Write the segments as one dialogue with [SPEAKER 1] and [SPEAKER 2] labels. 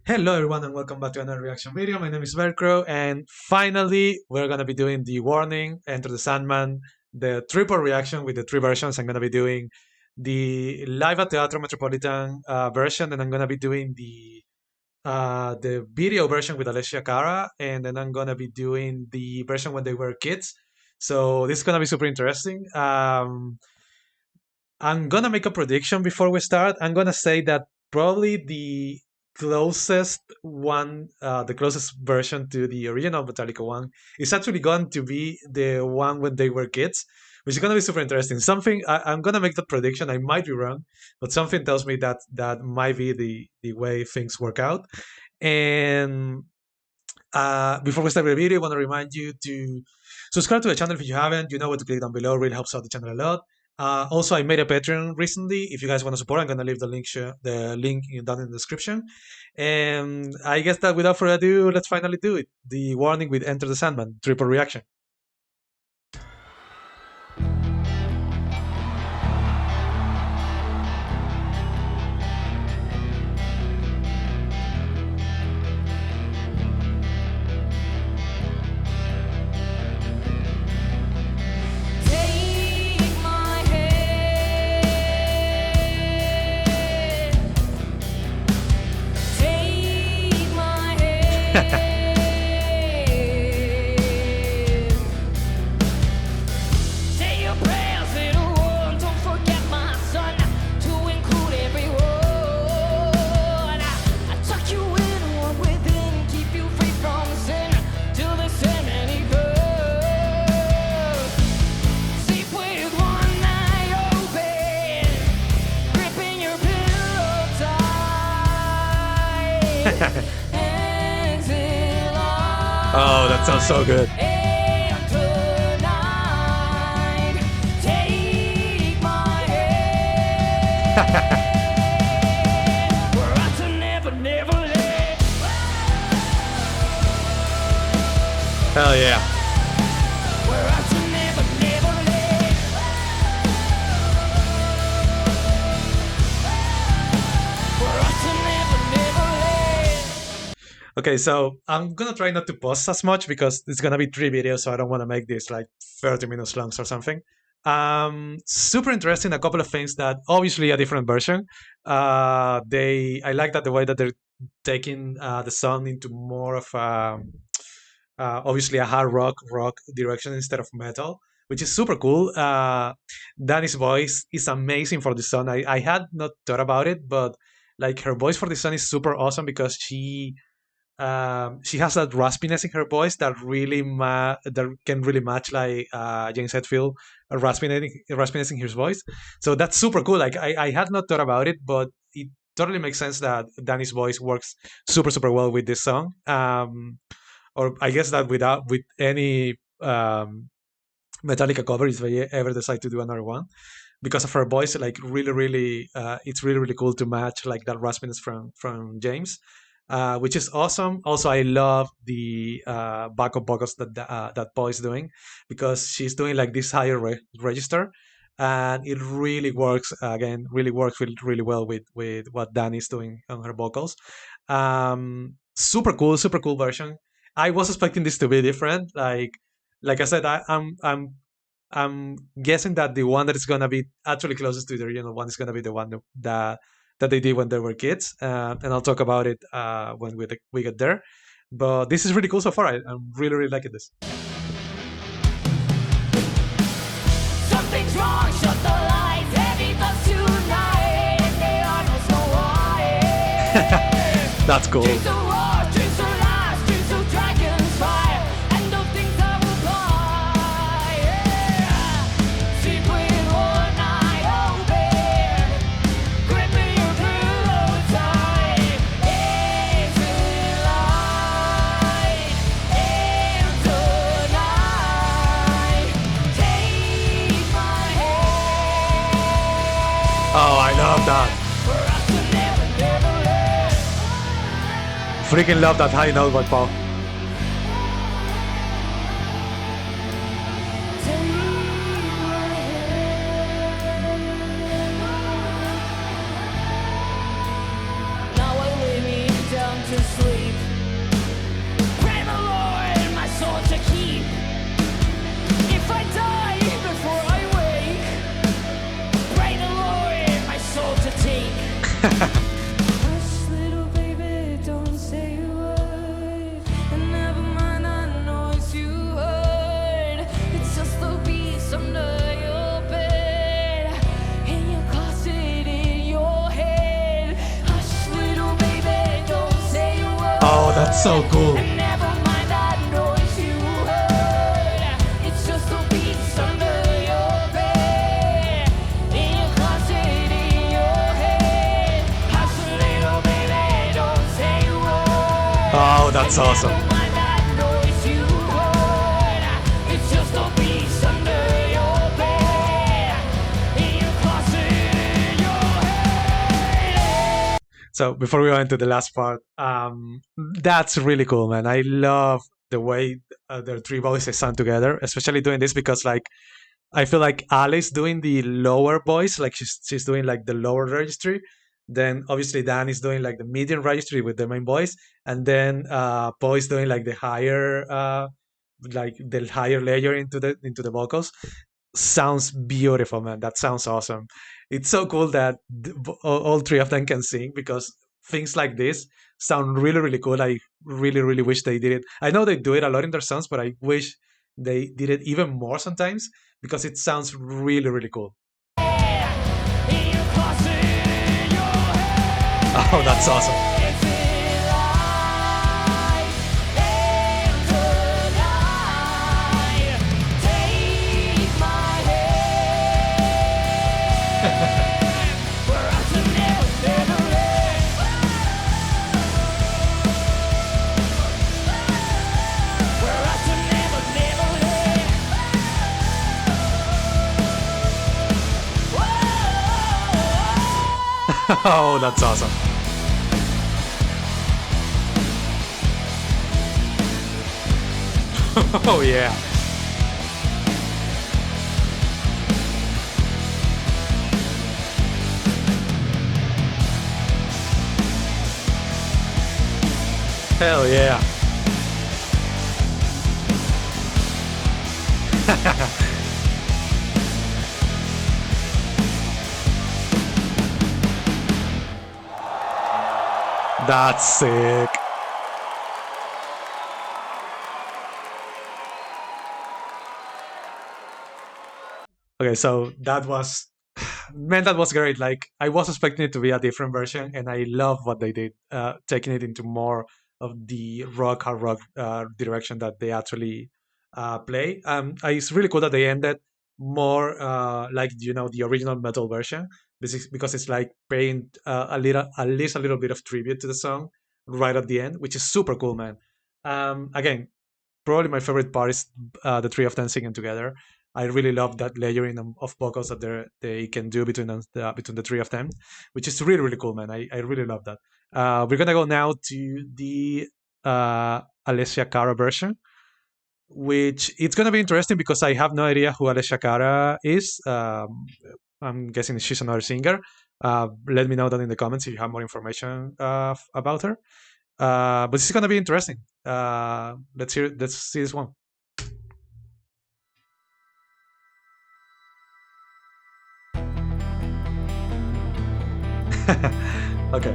[SPEAKER 1] Hello everyone and welcome back to another reaction video. My name is Velcro and finally we're gonna be doing the warning, Enter the Sandman, the triple reaction with the three versions. I'm gonna be doing the live at Teatro Metropolitan version, and I'm gonna be doing the video version with Alessia Cara, and then I'm gonna be doing the version when they were kids. So this is gonna be super interesting. I'm gonna make a prediction before we start. I'm gonna say that probably the closest version to the original Metallica one is actually going to be the one when they were kids, which is gonna be super interesting. I'm gonna make that prediction. I might be wrong, but something tells me that that might be the way things work out. And before we start the video, I want to remind you to subscribe to the channel if you haven't. You know what to click down below. It really helps out the channel a lot. Also, I made a Patreon recently. If you guys want to support, I'm gonna leave the link down in the description. And I guess that without further ado, let's finally do it. The warning with Enter the Sandman triple reaction. Oh, that sounds so good. Hell yeah. Okay, so I'm gonna try not to pause as much because it's gonna be three videos, so I don't want to make this like 30 minutes long or something. Super interesting. A couple of things that obviously a different version. I like that the way that they're taking the song into more of obviously a hard rock direction instead of metal, which is super cool. Danny's voice is amazing for the song. I had not thought about it, but like her voice for the song is super awesome because she has that raspiness in her voice that that can really match like James Hetfield raspiness in his voice. So that's super cool. Like I had not thought about it, but it totally makes sense that Danny's voice works super well with this song. Or I guess that with any Metallica cover, if they ever decide to do another one, because of her voice, like really, it's really cool to match like that raspiness from James. Which is awesome. Also, I love the backup vocals that Paul is doing because she's doing like this higher register, and it really works. Again, really works really well with what Danny's doing on her vocals. Super cool version. I was expecting this to be different. Like I said, I'm guessing that the one that is gonna be actually closest to the original one is gonna be the one that they did when they were kids, and I'll talk about it when we get there. But this is really cool so far. I'm really liking this.
[SPEAKER 2] Something's wrong, shut the lights, heavy thoughts tonight, and they are no Snow White.
[SPEAKER 1] That's cool.
[SPEAKER 2] Dreams of war, dreams of lies, dreams of dragons fire, and of things that will fly. Yeah. Sleep with one eye open, gripping your pillow tight. Is it light and tonight? Take my hand.
[SPEAKER 1] Oh, I love that.
[SPEAKER 2] For us to never let.
[SPEAKER 1] Freaking love that high note by Paul.
[SPEAKER 2] Now I lay me down to
[SPEAKER 1] That's so cool.
[SPEAKER 2] And never mind that noise you heard. It's just a piece under your bed, in your closet, in your head. Hush a little, baby, don't say a word.
[SPEAKER 1] Oh, that's awesome.
[SPEAKER 2] Never mind that noise you heard. It's just a piece under your bed, in your closet, in your head.
[SPEAKER 1] So before we go into the last part, that's really cool, man. I love the way their three voices sound together, especially doing this because like I feel like Alice doing the lower voice, like she's doing like the lower registry. Then obviously Dan is doing like the medium registry with the main voice, and then Poe is doing like the higher layer into the vocals. Sounds beautiful, man. That sounds awesome. It's so cool that all three of them can sing because things like this sound really, really cool. I really, really wish they did it. I know they do it a lot in their songs, but I wish they did it even more sometimes because it sounds really, really cool. Oh, that's awesome. Oh, that's awesome. Oh, yeah. Hell yeah. That's sick. Okay, so that was man, that was great. Like I was expecting it to be a different version, and I love what they did, taking it into more of the hard rock direction that they actually play. It's really cool that they ended more like the original metal version, because it's like paying at least a little bit of tribute to the song right at the end, which is super cool, man. Again, probably my favorite part is the three of them singing together. I really love that layering of vocals that they can do between between the three of them, which is really, really cool, man. I really love that. We're gonna go now to the Alessia Cara version, which it's gonna be interesting because I have no idea who Alessia Cara is. I'm guessing she's another singer. Let me know that in the comments if you have more information about her. But it's gonna be interesting. Let's see this one. Okay.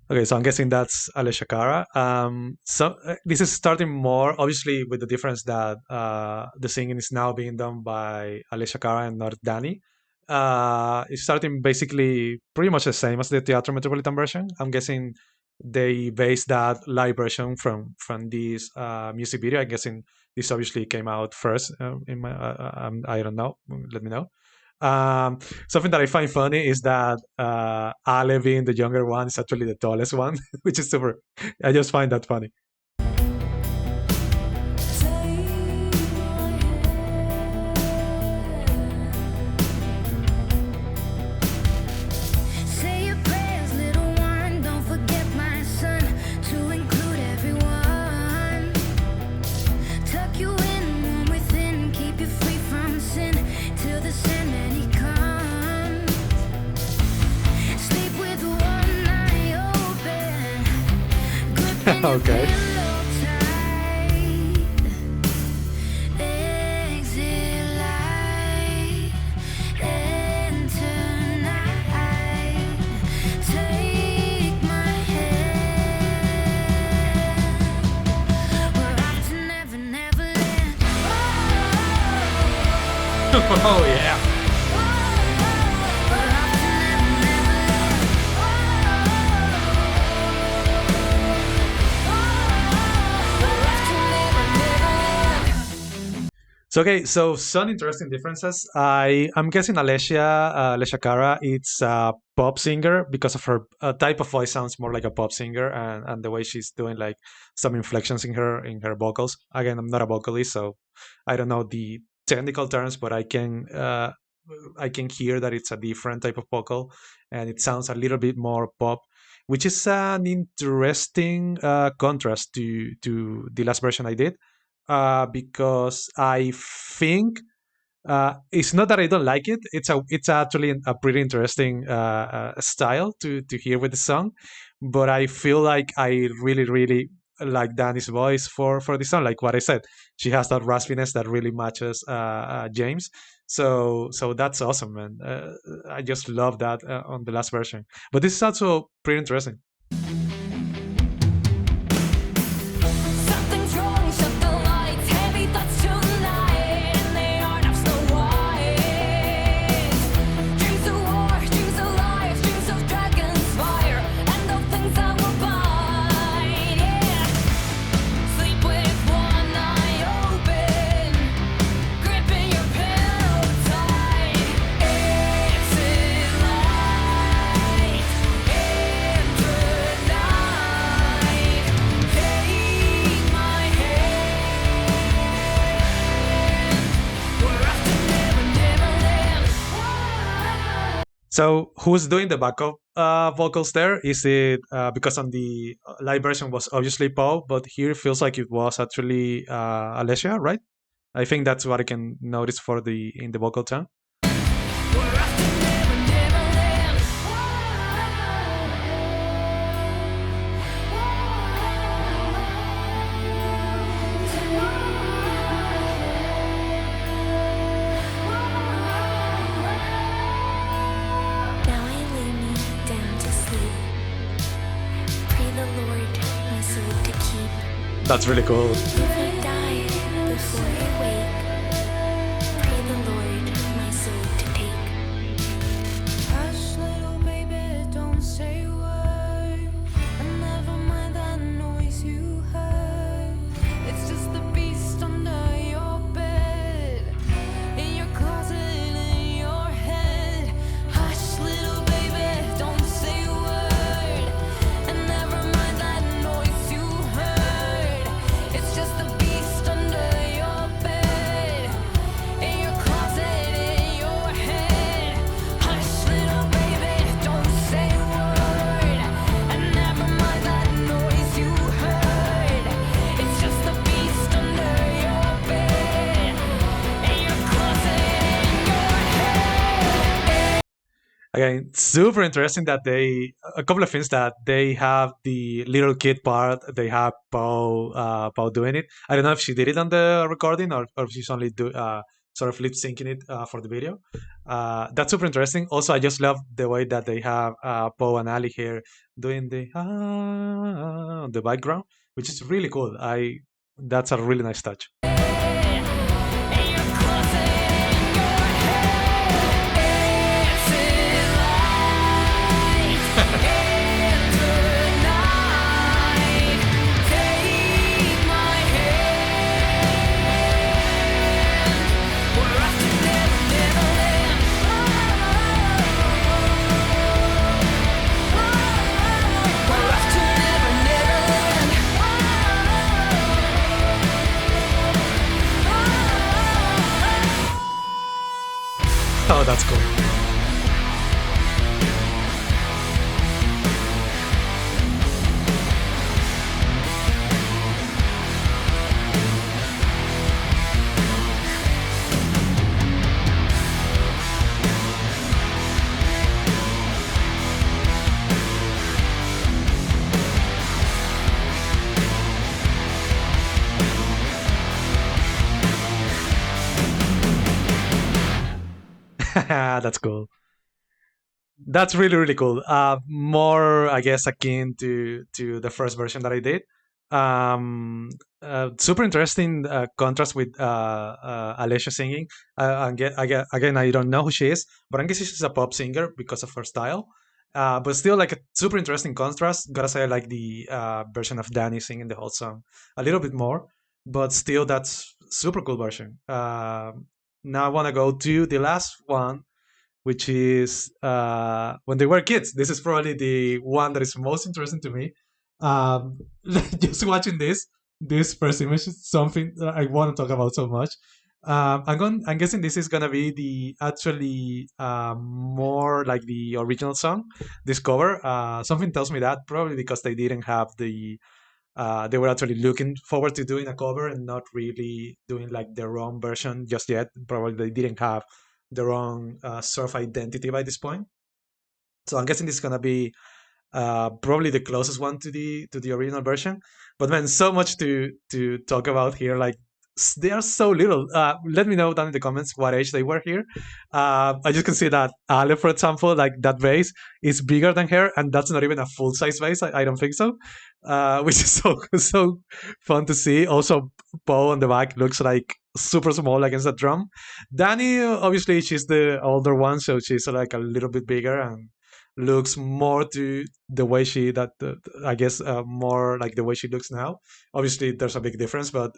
[SPEAKER 1] Okay, so I'm guessing that's Alessia Cara. So this is starting more obviously with the difference that the singing is now being done by Alessia Cara and not Danny. It's starting basically pretty much the same as the Teatro Metropolitan version. I'm guessing they based that live version from this music video. I'm guessing this obviously came out first. I don't know. Let me know. Something that I find funny is that Ale being the younger one is actually the tallest one, which is super. I just find that funny. Okay. Oh yeah. So okay, so some interesting differences. I'm guessing Alessia Cara, it's a pop singer because of her type of voice sounds more like a pop singer, and the way she's doing like some inflections in her vocals. Again, I'm not a vocalist, so I don't know the technical terms, but I can hear that it's a different type of vocal, and it sounds a little bit more pop, which is an interesting contrast to the last version I did, because I think it's not that I don't like it. It's actually a pretty interesting style to hear with the song, but I feel like I really like Danny's voice for the song. Like what I said, she has that raspiness that really matches James. So that's awesome, man. I just love that on the last version. But this is also pretty interesting.
[SPEAKER 2] Something's wrong, shut the lights. Heavy thoughts tonight, and they aren't of Snow White. Dreams of war, dreams of life, dreams of dragons fire, and of things that will bite. Yeah, sleep with one eye open, gripping your pillow tight. It's in light into night. Take my hand. We're off to Never, Neverland.
[SPEAKER 1] So who's doing the backup vocals there? Is it because on the live version was obviously Paul, but here it feels like it was actually Alessia, right? I think that's what I can notice for the in the vocal tone.
[SPEAKER 2] We're off to Never, Neverland.
[SPEAKER 3] Now I lay me down to sleep. Pray the Lord my soul to keep.
[SPEAKER 1] That's really cool.
[SPEAKER 3] If I die before I wake, pray the Lord my soul to take.
[SPEAKER 2] Hush, little baby, don't say a word. And never mind that noise you heard. It's just the beast under your bed, in your closet, in your head. Hush, little baby, don't say a word. And never mind that noise you heard. It's just the beast under your bed, in your closet, in your head. Hush, little baby, don't say a word. And never mind that noise you heard. It's just the beast under your bed, in your closet, in your head.
[SPEAKER 1] Again, super interesting that they a couple of things that they have the little kid part. They have Paul doing it. I don't know if she did it on the recording or if she's only sort of lip syncing it for the video. That's super interesting. Also, I just love the way that they have Poe and Ali here doing the on the background, which is really cool. I That's a really nice touch.
[SPEAKER 2] In your closet, in your head. It's in light into night. Take my hand. We're off to Never, Neverland. We're off to Never, Neverland.
[SPEAKER 1] Oh, that's cool. That's cool. That's really cool. More, I guess, akin to the first version that I did. Um, Super interesting contrast with Alessia singing. Again, I don't know who she is, but I guess she's a pop singer because of her style. But still, like a super interesting contrast. Gotta say, I like the version of Danny singing the whole song a little bit more, but still, that's super cool version. Now I want to go to the last one, which is when they were kids. This is probably the one that is most interesting to me. Um, just watching this first image is something that I want to talk about so much. I'm guessing this is gonna be the actually more like the original song, this cover. Something tells me that probably because they didn't have they were actually looking forward to doing a cover and not really doing like their own version just yet. Probably they didn't have their own sort of identity by this point. So I'm guessing this is gonna be probably the closest one to the original version. But man, so much to talk about here. Like they are so little. Let me know down in the comments what age they were here. I just can see that Ale, for example, like that vase is bigger than her, and that's not even a full size vase. I don't think so. Which is so fun to see. Also, Poe on the back looks like super small against the drum. Danny, obviously, she's the older one, so she's like a little bit bigger and looks more to the way she I guess more like the way she looks now. Obviously there's a big difference, but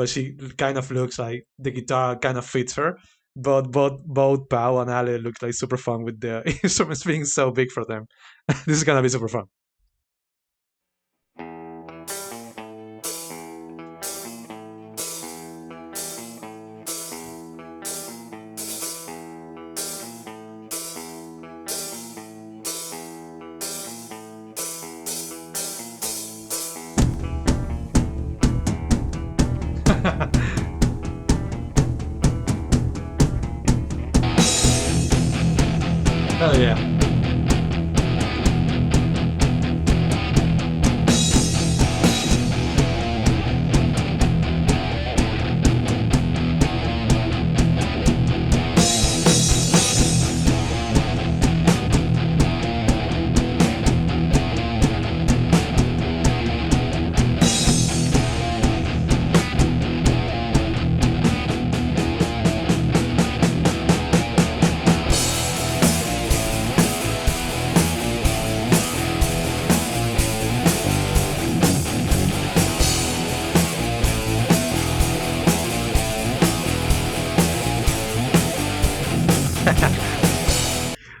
[SPEAKER 1] she kind of looks like the guitar kind of fits her. But both Pau and Ale look like super fun with the instruments being so big for them. This is gonna be super fun. Hell yeah.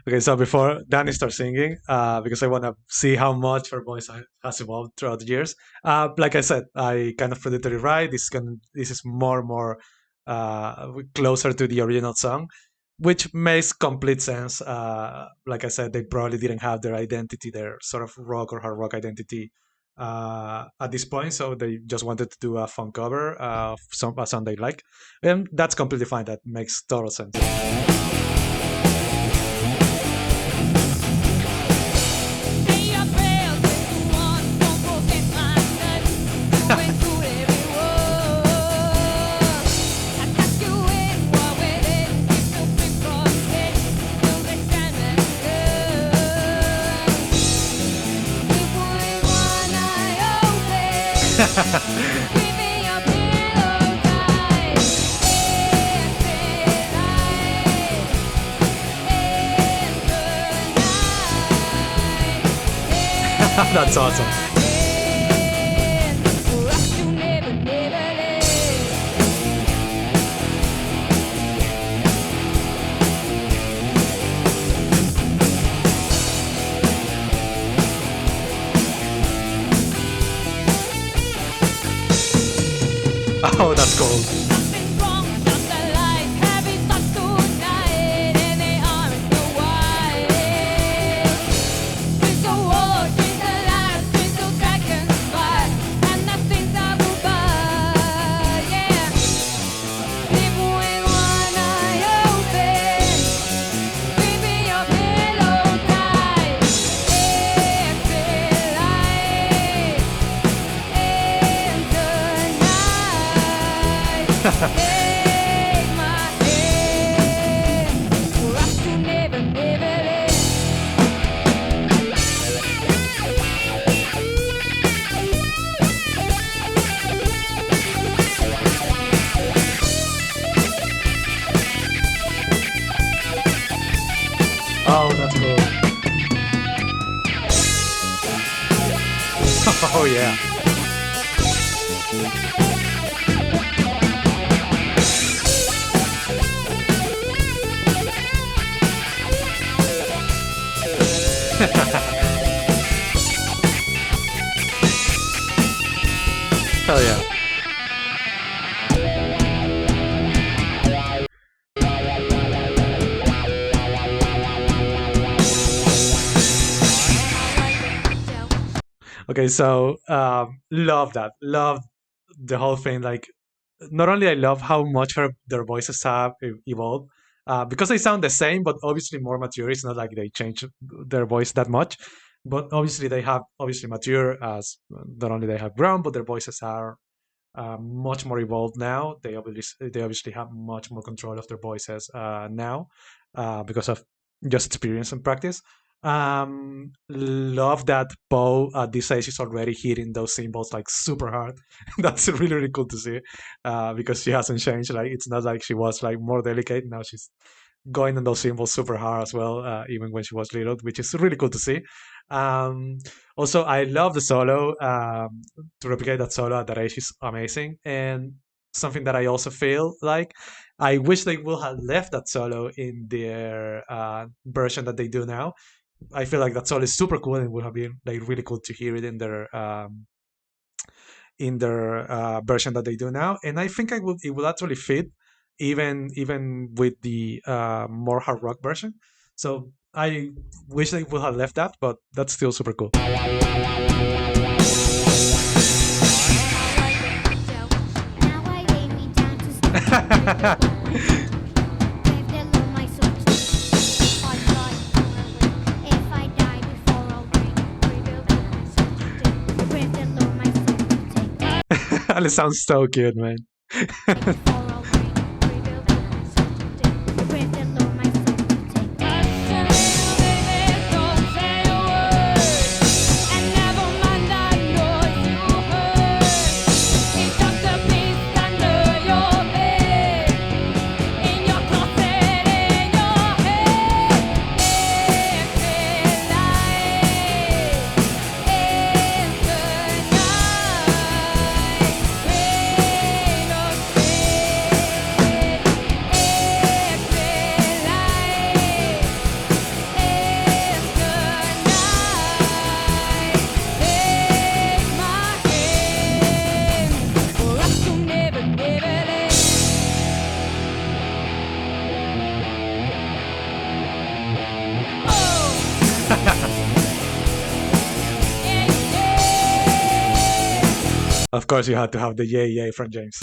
[SPEAKER 1] Okay, so before Danny starts singing, because I want to see how much her voice has evolved throughout the years. Like I said, I kind of predicted it right. This is more closer to the original song, which makes complete sense. Like I said, they probably didn't have their identity, their sort of rock or hard rock identity at this point, so they just wanted to do a fun cover of a song they like, and that's completely fine. That makes total sense. That's awesome. Oh, that's cool. Oh yeah. Hell yeah. Okay, so love that. Love the whole thing. Like, not only I love how much their voices have evolved, because they sound the same, but obviously more mature. It's not like they change their voice that much, but obviously they have obviously mature as not only they have grown, but their voices are much more evolved now. They obviously have much more control of their voices now because of just experience and practice. Love that Poe at this age is already hitting those symbols like super hard. That's really really cool to see because she hasn't changed. Like it's not like she was like more delicate. Now she's going on those symbols super hard as well, even when she was little, which is really cool to see. Um, Also, I love the solo. To replicate that solo at that age is amazing. And something that I also feel like I wish they would have left that solo in their version that they do now. I feel like that solo is super cool and would have been like really cool to hear it in their version that they do now. And I think it would actually fit even with the more hard rock version. So I wish they would have left that, but that's still super cool. It sounds so cute, man. Of course, you had to have the yay yay from James.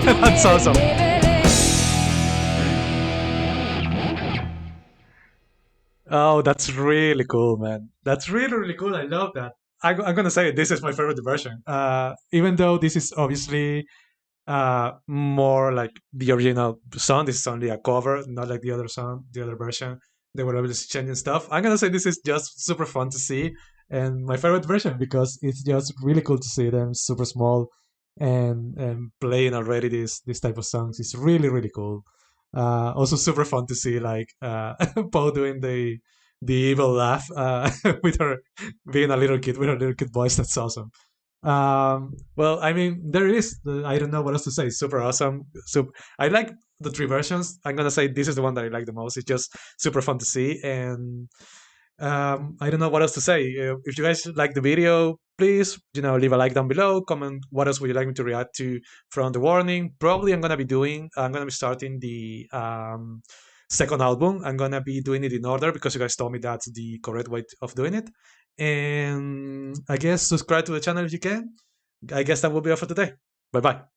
[SPEAKER 1] That's awesome. Oh, that's really cool, man. That's really, really cool. I love that. I'm gonna say this is my favorite version. Even though this is obviously more like the original song. This is only a cover, not like the other song, the other version. They were obviously changing stuff. I'm gonna say this is just super fun to see and my favorite version because it's just really cool to see them super small and playing already this type of songs. It's really really cool. Also super fun to see like Poe doing the evil laugh with her being a little kid with her little kid voice. That's awesome. Well, I mean, there is. I don't know what else to say. Super awesome. So I like the three versions. I'm gonna say this is the one that I like the most. It's just super fun to see, and I don't know what else to say. If you guys like the video, please, leave a like down below. Comment what else would you like me to react to from the warning. Probably I'm gonna be starting the second album. I'm gonna be doing it in order because you guys told me that's the correct way of doing it. And I guess subscribe to the channel if you can. I guess that will be all for today. Bye bye.